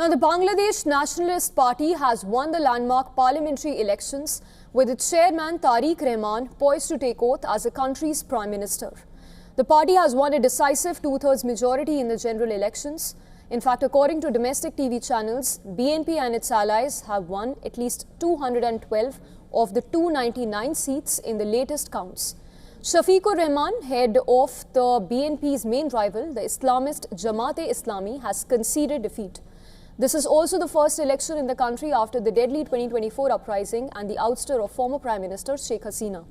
Now, the Bangladesh Nationalist Party has won the landmark parliamentary elections, with its chairman Tariq Raman poised to take oath as the country's prime minister. The party has won a decisive two-thirds majority in the general elections. In fact, according to domestic TV channels, BNP and its allies have won at least 212 of the 299 seats in the latest counts. Shafiqur Rahman, head of the BNP's main rival, the Islamist Jamaat-E-Islami, has conceded defeat. This is also the first election in the country after the deadly 2024 uprising and the ouster of former Prime Minister Sheikh Hasina.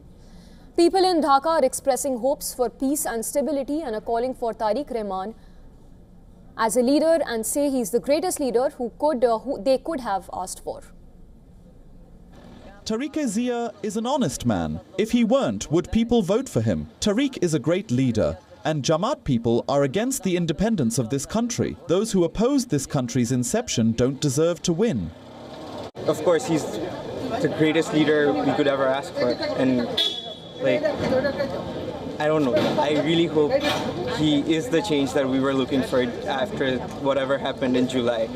People in Dhaka are expressing hopes for peace and stability and are calling for Tariq Raman as a leader and say he is the greatest leader who they could have asked for. Tariq Zia is an honest man. If he weren't, would people vote for him? Tariq is a great leader. And Jamaat people are against the independence of this country. Those who opposed this country's inception don't deserve to win. Of course, he's the greatest leader we could ever ask for. And, I don't know. I really hope he is the change that we were looking for after whatever happened in July.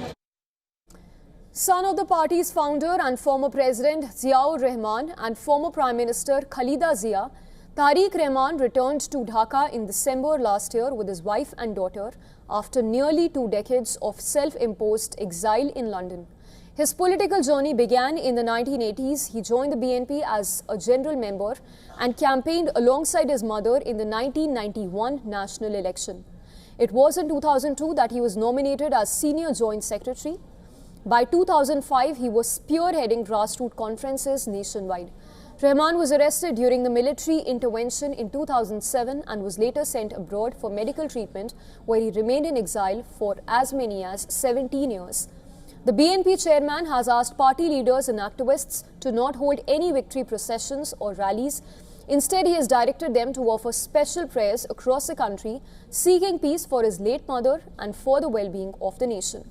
Son of the party's founder and former President Ziaur Rahman and former Prime Minister Khalida Zia, Tariq Raman returned to Dhaka in December last year with his wife and daughter after nearly 2 decades of self-imposed exile in London. His political journey began in the 1980s. He joined the BNP as a general member and campaigned alongside his mother in the 1991 national election. It was in 2002 that he was nominated as Senior Joint Secretary. By 2005, he was spearheading grassroots conferences nationwide. Rahman was arrested during the military intervention in 2007 and was later sent abroad for medical treatment, where he remained in exile for as many as 17 years. The BNP chairman has asked party leaders and activists to not hold any victory processions or rallies. Instead, he has directed them to offer special prayers across the country, seeking peace for his late mother and for the well-being of the nation.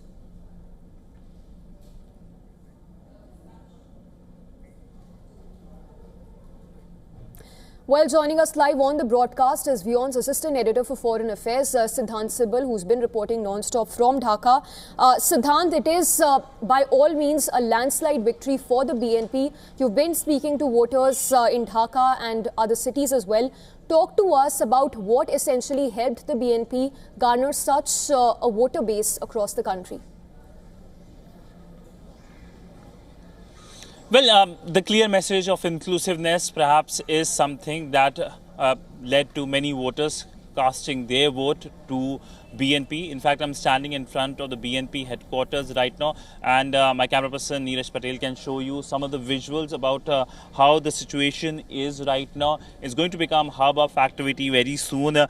Well, joining us live on the broadcast is WION's Assistant Editor for Foreign Affairs, Siddhant Sibal, who's been reporting non-stop from Dhaka. Siddhant, it is by all means a landslide victory for the BNP. You've been speaking to voters in Dhaka and other cities as well. Talk to us about what essentially helped the BNP garner such a voter base across the country. Well, the clear message of inclusiveness perhaps is something that led to many voters casting their vote to BNP. In fact, I'm standing in front of the BNP headquarters right now, and my camera person Neeraj Patel can show you some of the visuals about how the situation is right now. It's going to become hub of activity very soon.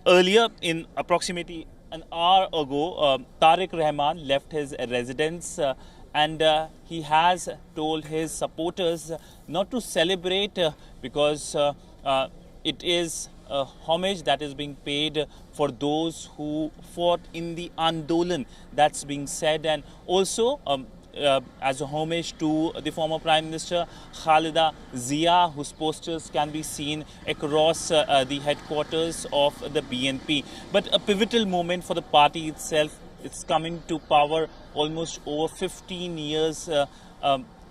Earlier, in approximately an hour ago, Tariq Raman left his residence and he has told his supporters not to celebrate because it is a homage that is being paid for those who fought in the Andolan, that's being said, and also as a homage to the former Prime Minister Khalida Zia, whose posters can be seen across the headquarters of the BNP. But a pivotal moment for the party itself. It's coming to power almost over 15 years.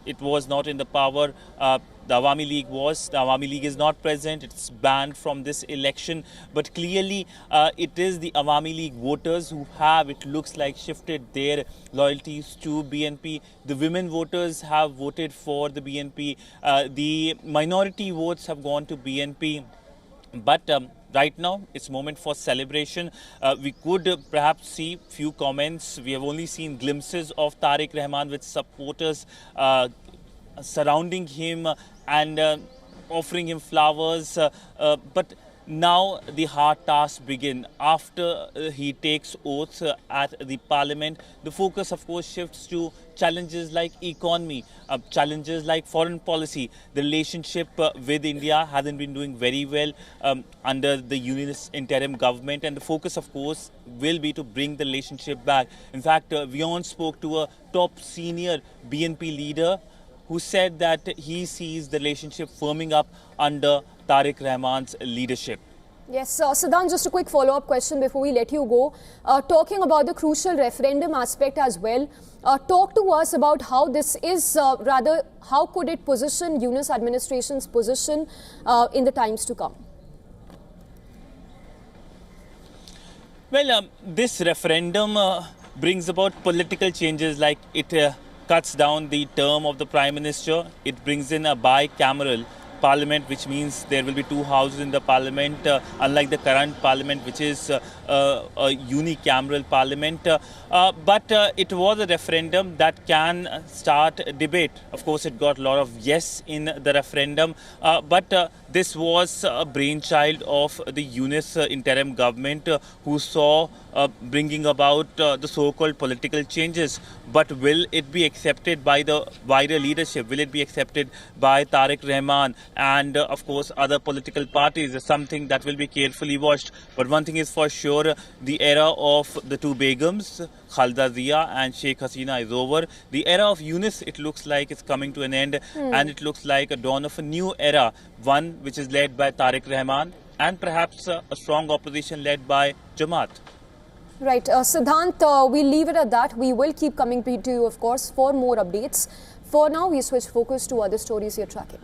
It was not in the power. The Awami League was. The Awami League is not present. It's banned from this election. But clearly, it is the Awami League voters who have, it looks like, shifted their loyalties to BNP. The women voters have voted for the BNP. The minority votes have gone to BNP. But right now, it's moment for celebration. We could perhaps see few comments. We have only seen glimpses of Tariq Raman with supporters surrounding him and offering him flowers. But now the hard tasks begin. After he takes oath at the parliament, the focus of course shifts to challenges like economy, challenges like foreign policy. The relationship with India hasn't been doing very well under the unionist interim government, and the focus of course will be to bring the relationship back. In fact, WION spoke to a top senior BNP leader who said that he sees the relationship firming up under Tariq Rahman's leadership. Yes, Siddhant, just a quick follow-up question before we let you go. Talking about the crucial referendum aspect as well, talk to us about how this is, how could it position Yunus administration's position in the times to come? Well, this referendum brings about political changes, like it cuts down the term of the Prime Minister. It brings in a bicameral parliament, which means there will be two houses in the parliament, unlike the current parliament, which is a unicameral parliament. But it was a referendum that can start a debate. Of course, it got a lot of yes in the referendum, but this was a brainchild of the Yunus interim government, who saw bringing about the so-called political changes. But will it be accepted by the wider leadership? Will it be accepted by Tariq Raman and of course other political parties? Is something that will be carefully watched. But one thing is for sure, the era of the two Begums, Khalida Zia and Sheikh Hasina, is over. The era of Yunus, it looks like, is coming to an end, and it looks like a dawn of a new era, one which is led by Tariq Rahman and perhaps a strong opposition led by Jamaat. Right, Siddhant, we'll leave it at that. We will keep coming to you, of course, for more updates. For now, we switch focus to other stories you're tracking.